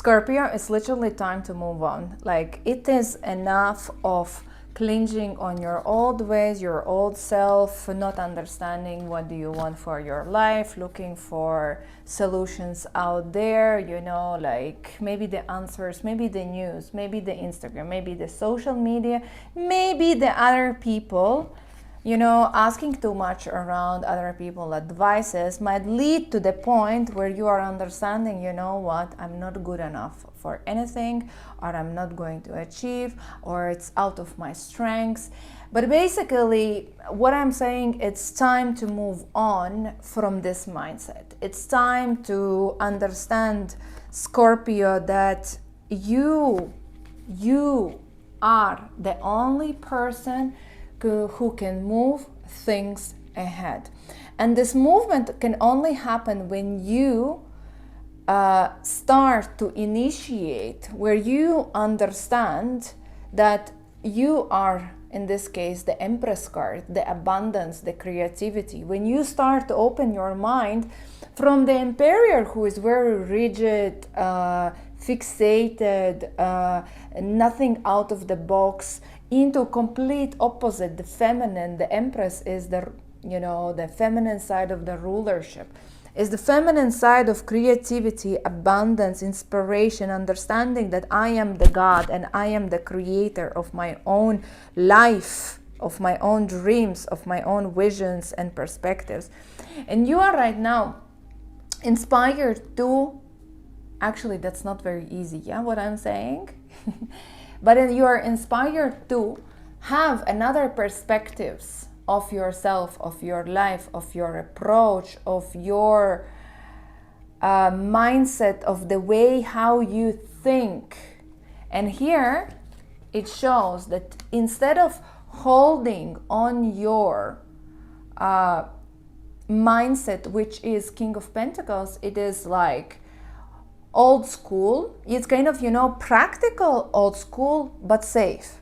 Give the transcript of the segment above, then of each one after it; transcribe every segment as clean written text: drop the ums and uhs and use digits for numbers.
Scorpio, it's literally time to move on. Like, it is enough of clinging on your old ways, your old self, not understanding what do you want for your life, looking for solutions out there, you know, like maybe the answers, maybe the news, maybe the Instagram, maybe the social media, maybe the other people. You know, asking too much around other people's advices might lead to the point where you are understanding, you know what, I'm not good enough for anything, or I'm not going to achieve, or it's out of my strengths. But basically, what I'm saying, it's time to move on from this mindset. It's time to understand, Scorpio, that you are the only person who can move things ahead. And this movement can only happen when you start to initiate, where you understand that you are, in this case, the Empress card, the abundance, the creativity. When you start to open your mind from the Emperor, who is very rigid, fixated, nothing out of the box, into complete opposite, the feminine. The Empress is the, you know, the feminine side of the rulership, is the feminine side of creativity, abundance, inspiration, understanding that I am the God and I am the creator of my own life, of my own dreams, of my own visions and perspectives. And you are right now inspired to, actually that's not very easy, yeah, what I'm saying? But you are inspired to have another perspectives of yourself, of your life, of your approach, of your mindset, of the way how you think. And here it shows that instead of holding on your mindset, which is King of Pentacles, it is like old school. It's kind of, you know, practical old school, but safe.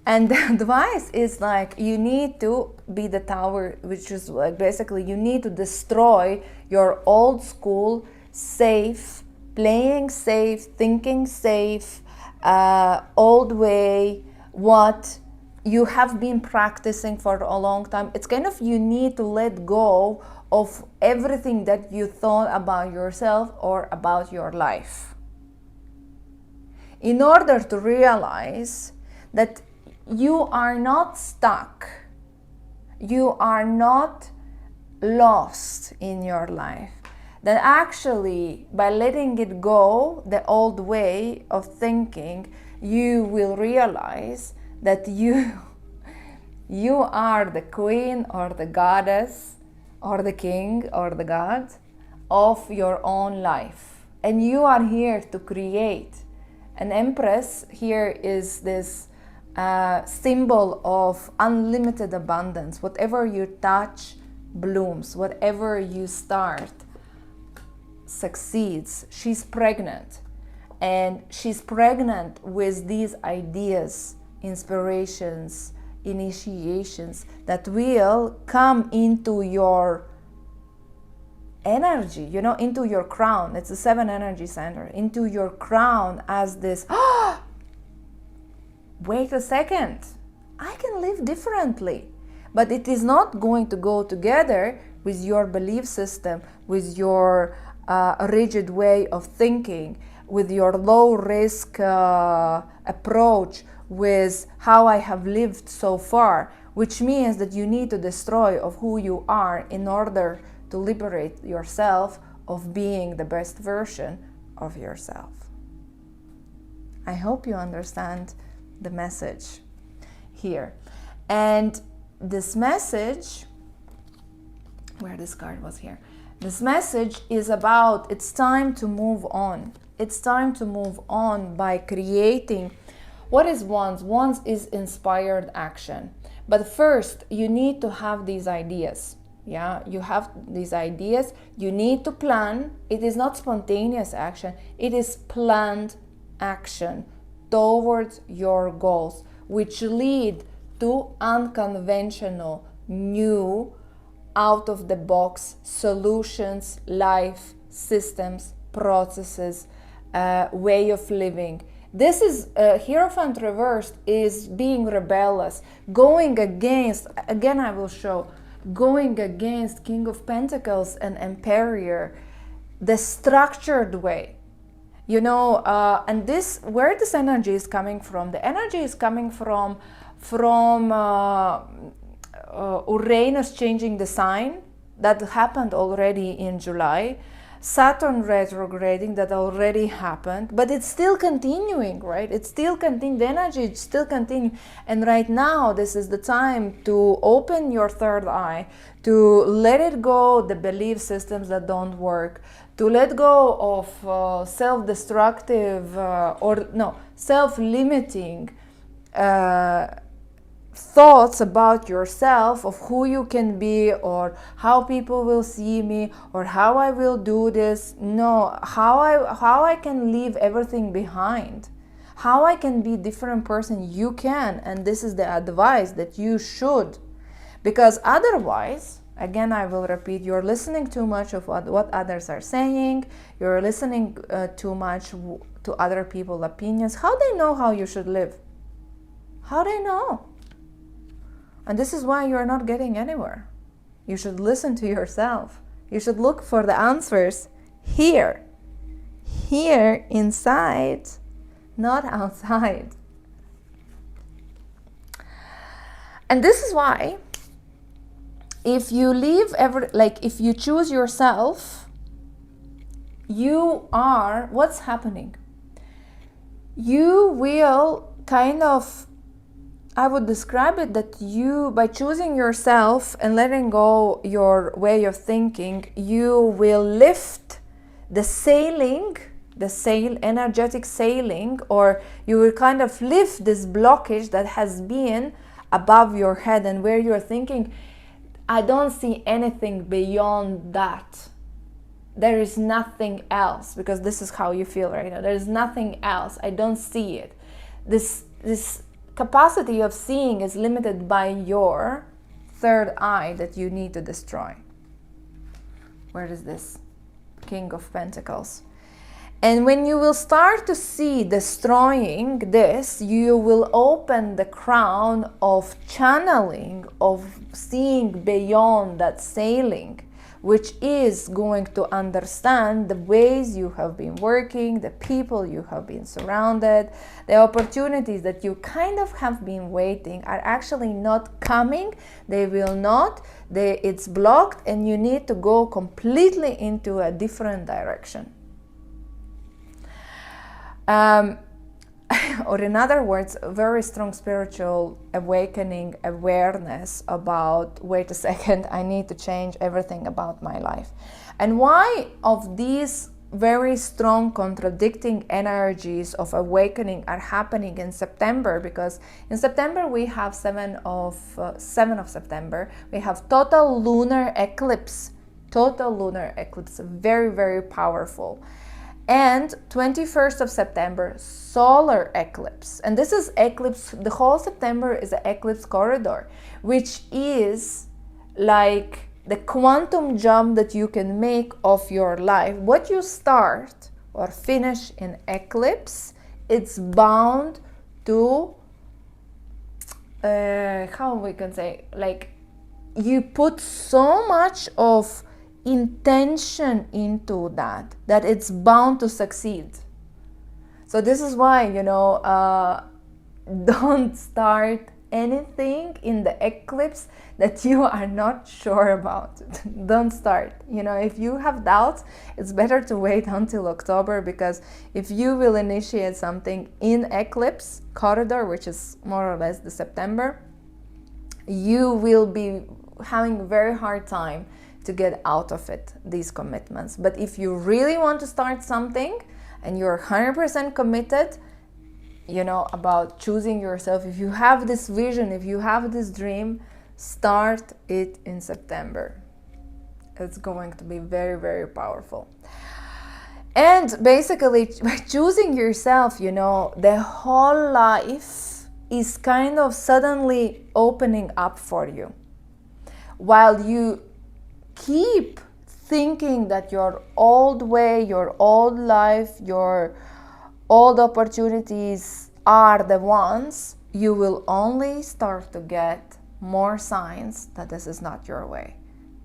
And the advice is like, you need to be the tower, which is like basically you need to destroy your old school, safe, playing safe, thinking safe, old way, what you have been practicing for a long time. It's kind of, you need to let go of everything that you thought about yourself or about your life, in order to realize that you are not stuck, you are not lost in your life. That actually, by letting it go, the old way of thinking, you will realize that you are the queen or the goddess or the king or the god of your own life. And you are here to create. An Empress here is this symbol of unlimited abundance. Whatever you touch blooms. Whatever you start succeeds. She's pregnant. And she's pregnant with these ideas, inspirations, initiations that will come into your energy, you know, into your crown. It's a 7 energy center, into your crown as this, wait a second, I can live differently. But it is not going to go together with your belief system, with your rigid way of thinking, with your low risk approach, with how I have lived so far, which means that you need to destroy of who you are in order to liberate yourself of being the best version of yourself. I hope you understand the message here. And this message, where this card was here, this message is about, it's time to move on. It's time to move on by creating. What is wands? Wands is inspired action. But first, you need to have these ideas. Yeah, you have these ideas. You need to plan. It is not spontaneous action. It is planned action towards your goals, which lead to unconventional, new, out-of-the-box solutions, life systems, processes, way of living. This is Hierophant reversed is being rebellious, going against, again I will show, going against King of Pentacles and Emperor, the structured way. You know, and this, where this energy is coming from, the energy is coming from Uranus changing the sign. That happened already in July. Saturn retrograding, that already happened, but it's still continuing, right? It's still continuing, the energy is still continuing. And right now, this is the time to open your third eye, to let it go, the belief systems that don't work, to let go of self-destructive self-limiting thoughts about yourself, of who you can be, or how people will see me, or how I will do this. No, how I can leave everything behind, how I can be a different person. You can, and this is the advice that you should, because otherwise, again I will repeat, you're listening too much of what others are saying, you're listening too much to other people's opinions. How they know how you should live? How they know? And this is why you're not getting anywhere. You should listen to yourself. You should look for the answers here inside, not outside. And this is why, if you leave if you choose yourself, you are, what's happening? You will kind of, I would describe it that you, by choosing yourself and letting go your way of thinking, you will lift the energetic sailing, or you will kind of lift this blockage that has been above your head, and where you're thinking, I don't see anything beyond that. There is nothing else, because this is how you feel right now. There is nothing else. I don't see it. This capacity of seeing is limited by your third eye that you need to destroy. Where is this? King of Pentacles. And when you will start to see destroying this, you will open the crown of channeling, of seeing beyond that sailing, which is going to understand the ways you have been working, the people you have been surrounded, the opportunities that you kind of have been waiting are actually not coming. They will not. It's blocked, and you need to go completely into a different direction. Or in other words, very strong spiritual awakening, awareness about, wait a second, I need to change everything about my life. And why of these very strong contradicting energies of awakening are happening in September? Because in September we have 7th of September, we have total lunar eclipse, very, very powerful. And 21st of September, solar eclipse. And this is eclipse, the whole September is an eclipse corridor, which is like the quantum jump that you can make of your life. What you start or finish in eclipse, it's bound to, how we can say, like you put so much of intention into that it's bound to succeed. So this is why, don't start anything in the eclipse that you are not sure about. Don't start. If you have doubts, it's better to wait until October, because if you will initiate something in eclipse corridor, which is more or less the September, you will be having a very hard time to get out of it, these commitments. But if you really want to start something and you're 100% committed, about choosing yourself, if you have this vision, if you have this dream, start it in September. It's going to be very, very powerful. And basically, by choosing yourself, the whole life is kind of suddenly opening up for you. While you keep thinking that your old way, your old life, your old opportunities are the ones, you will only start to get more signs that this is not your way.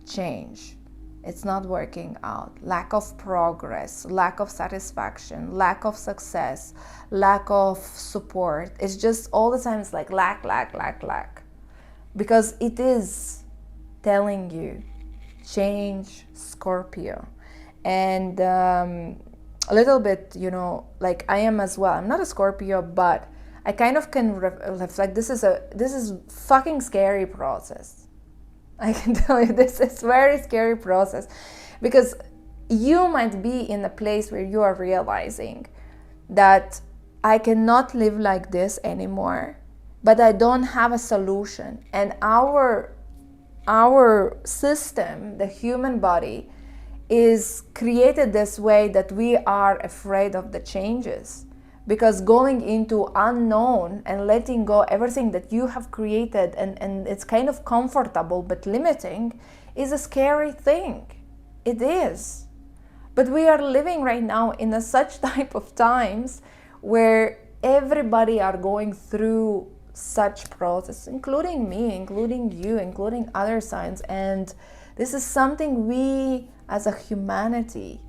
Change. It's not working out. Lack of progress, lack of satisfaction, lack of success, lack of support. It's just all the time, it's like lack. Because it is telling you, change, Scorpio. And a little bit, like I am as well. I'm not a Scorpio, but I kind of can reflect. This is fucking scary process. I can tell you, this is very scary process, because you might be in a place where you are realizing that I cannot live like this anymore, but I don't have a solution. And our system, the human body, is created this way that we are afraid of the changes. Because going into unknown and letting go everything that you have created, and it's kind of comfortable but limiting, is a scary thing. It is. But we are living right now in such type of times where everybody are going through such process, including me, including you, including other signs. And this is something we as a humanity,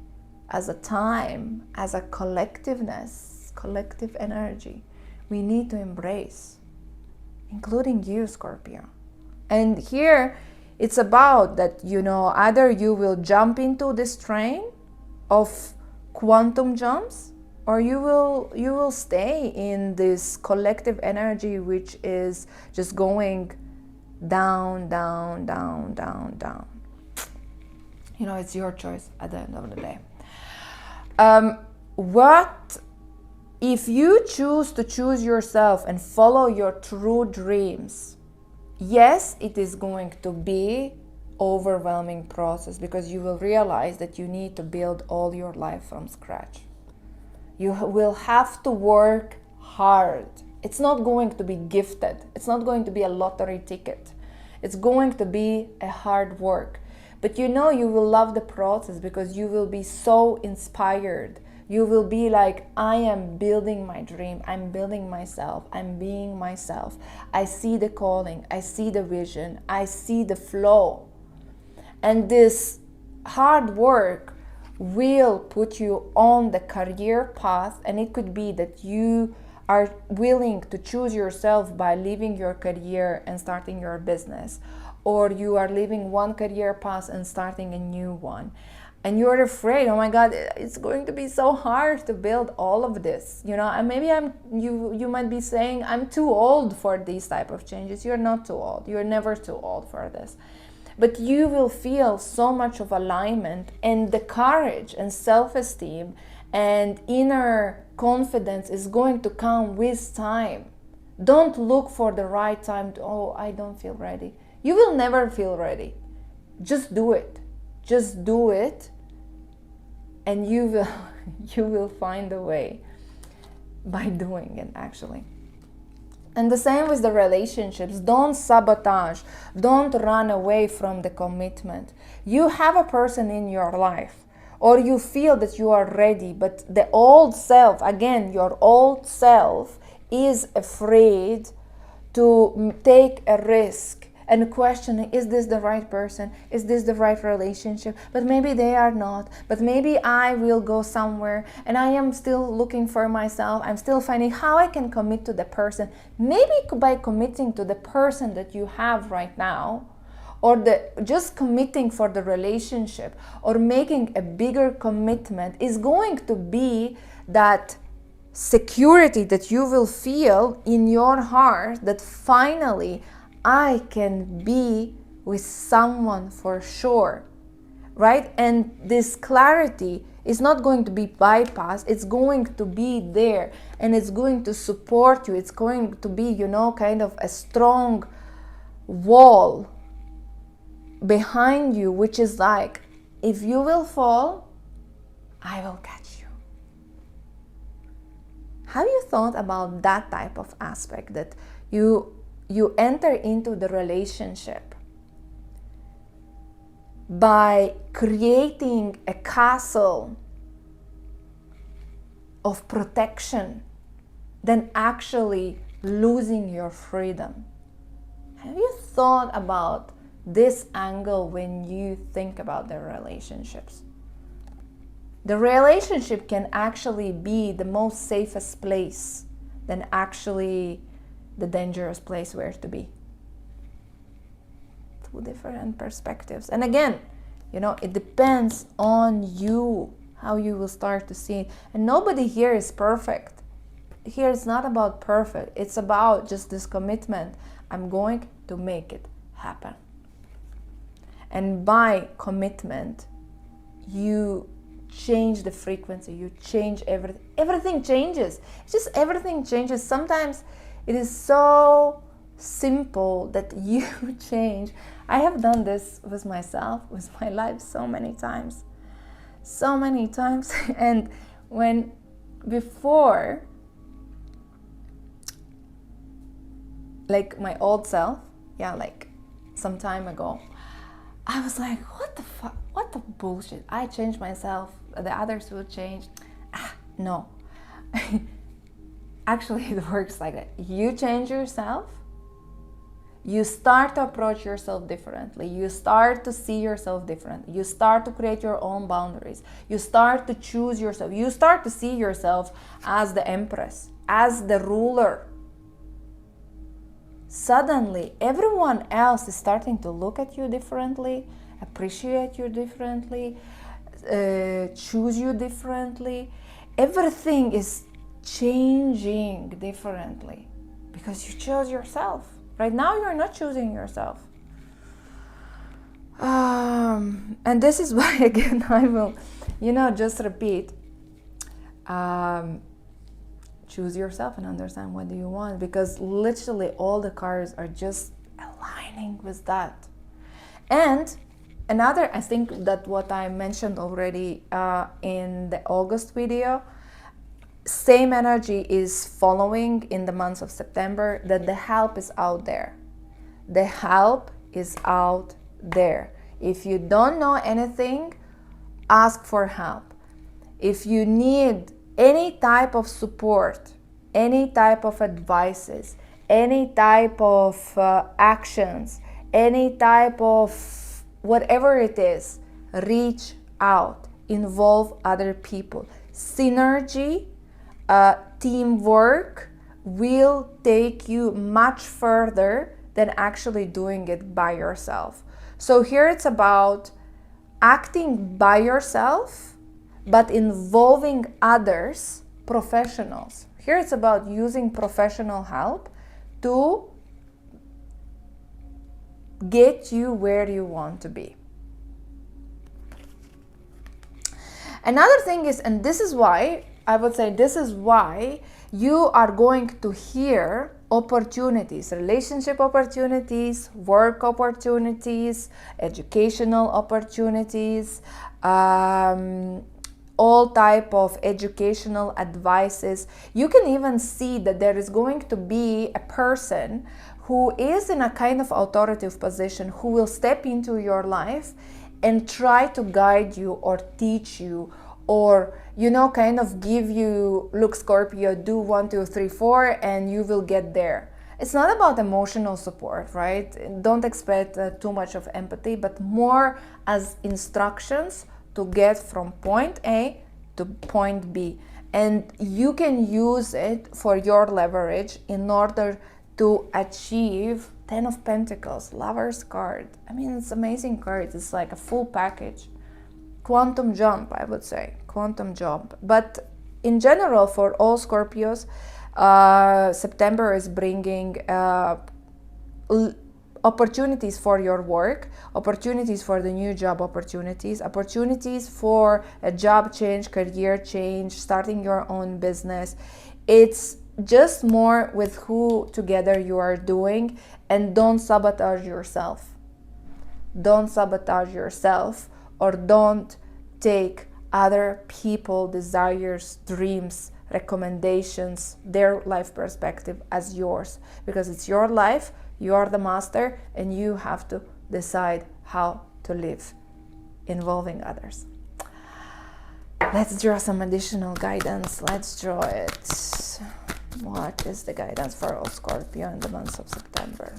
as a time, as a collectiveness, collective energy, we need to embrace, including you, Scorpio. And here it's about that, either you will jump into this train of quantum jumps, or you will stay in this collective energy, which is just going down. It's your choice at the end of the day. What if you choose yourself and follow your true dreams? Yes, it is going to be overwhelming process, because you will realize that you need to build all your life from scratch. You will have to work hard. It's not going to be gifted. It's not going to be a lottery ticket. It's going to be a hard work. But you will love the process, because you will be so inspired. You will be like, I am building my dream. I'm building myself. I'm being myself. I see the calling. I see the vision. I see the flow. And this hard work will put you on the career path. And it could be that you are willing to choose yourself by leaving your career and starting your business. Or you are leaving one career path and starting a new one. And you're afraid, oh my God, it's going to be so hard to build all of this, and maybe you might be saying, I'm too old for these type of changes. You're not too old. You're never too old for this. But you will feel so much of alignment, and the courage and self-esteem and inner confidence is going to come with time. Don't look for the right time to, I don't feel ready. You will never feel ready. Just do it. Just do it. And you will find a way by doing it, actually. And the same with the relationships. Don't sabotage. Don't run away from the commitment. You have a person in your life, or you feel that you are ready, but the old self, again, your old self is afraid to take a risk and questioning, is this the right person? Is this the right relationship? But maybe they are not. But maybe I will go somewhere and I am still looking for myself. I'm still finding how I can commit to the person. Maybe by committing to the person that you have right now, or just committing for the relationship, or making a bigger commitment, is going to be that security that you will feel in your heart that finally I can be with someone for sure, right? And this clarity is not going to be bypassed. It's going to be there, and it's going to support you. It's going to be, kind of a strong wall behind you, which is like, if you will fall, I will catch you. Have you thought about that type of aspect, that you enter into the relationship by creating a castle of protection than actually losing your freedom. Have you thought about this angle when you think about the relationships? The relationship can actually be the most safest place than actually the dangerous place where to be. Two different perspectives. And again, it depends on you, how you will start to see it. And nobody here is perfect. Here it's not about perfect. It's about just this commitment. I'm going to make it happen. And by commitment, you change the frequency, you change everything. Everything changes. It's just everything changes. Sometimes it is so simple that you change. I have done this with myself, with my life so many times. And when before, like my old self, like some time ago, I was like, what the fuck, what the bullshit. I changed myself, the others will change. No. Actually, it works like that. You change yourself, you start to approach yourself differently. You start to see yourself differently. You start to create your own boundaries. You start to choose yourself. You start to see yourself as the empress, as the ruler. Suddenly, everyone else is starting to look at you differently, appreciate you differently, choose you differently. Everything is changing differently because you chose yourself. Right now, you're not choosing yourself. And this is why, again, I will, just repeat. Choose yourself and understand what do you want, because literally all the cards are just aligning with that. And another, I think that what I mentioned already in the August video, same energy is following in the months of September, that the help is out there. The help is out there. If you don't know anything, ask for help. If you need any type of support, any type of advices, any type of actions, any type of whatever it is, reach out, involve other people. Synergy, teamwork will take you much further than actually doing it by yourself. So here it's about acting by yourself, but involving others, professionals. Here it's about using professional help to get you where you want to be. Another thing is, and this is why, I would say this is why you are going to hear opportunities, relationship opportunities, work opportunities, educational opportunities, all type of educational advices. You can even see that there is going to be a person who is in a kind of authoritative position who will step into your life and try to guide you or teach you, or kind of give you, look, Scorpio, do 1, 2, 3, 4 and you will get there. It's not about emotional support, right? Don't expect too much of empathy, but more as instructions to get from point A to point B. And you can use it for your leverage in order to achieve 10 of Pentacles, Lover's card. I mean, it's amazing card. It's like a full package. Quantum jump, I would say. Quantum jump. But in general, for all Scorpios, September is bringing opportunities for your work, opportunities for the new job opportunities, opportunities for a job change, career change, starting your own business. It's just more with who together you are doing, and don't sabotage yourself. Don't sabotage yourself, or don't take other people desires, dreams, recommendations, their life perspective as yours, because it's your life. You are the master and you have to decide how to live involving others. Let's draw some additional guidance. Let's draw it. What is the guidance for all Scorpio in the month of September?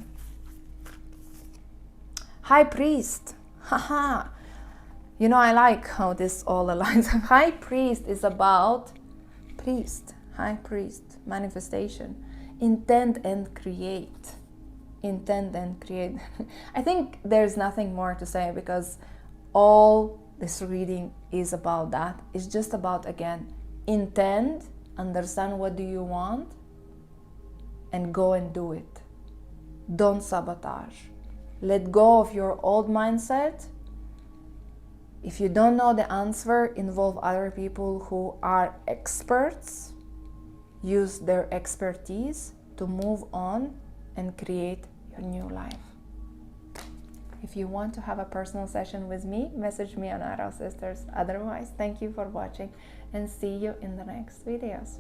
High Priest. Haha. You know, I like how this all aligns. High Priest is about priest, High Priest, manifestation, intend and create. Intend and create. I think there's nothing more to say, because all this reading is about that. It's just about, again, intend, understand what do you want, and go and do it. Don't sabotage. Let go of your old mindset. If you don't know the answer, involve other people who are experts. Use their expertise to move on and create your new life. If you want to have a personal session with me, message me on Arrow Sisters. Otherwise, thank you for watching and see you in the next videos.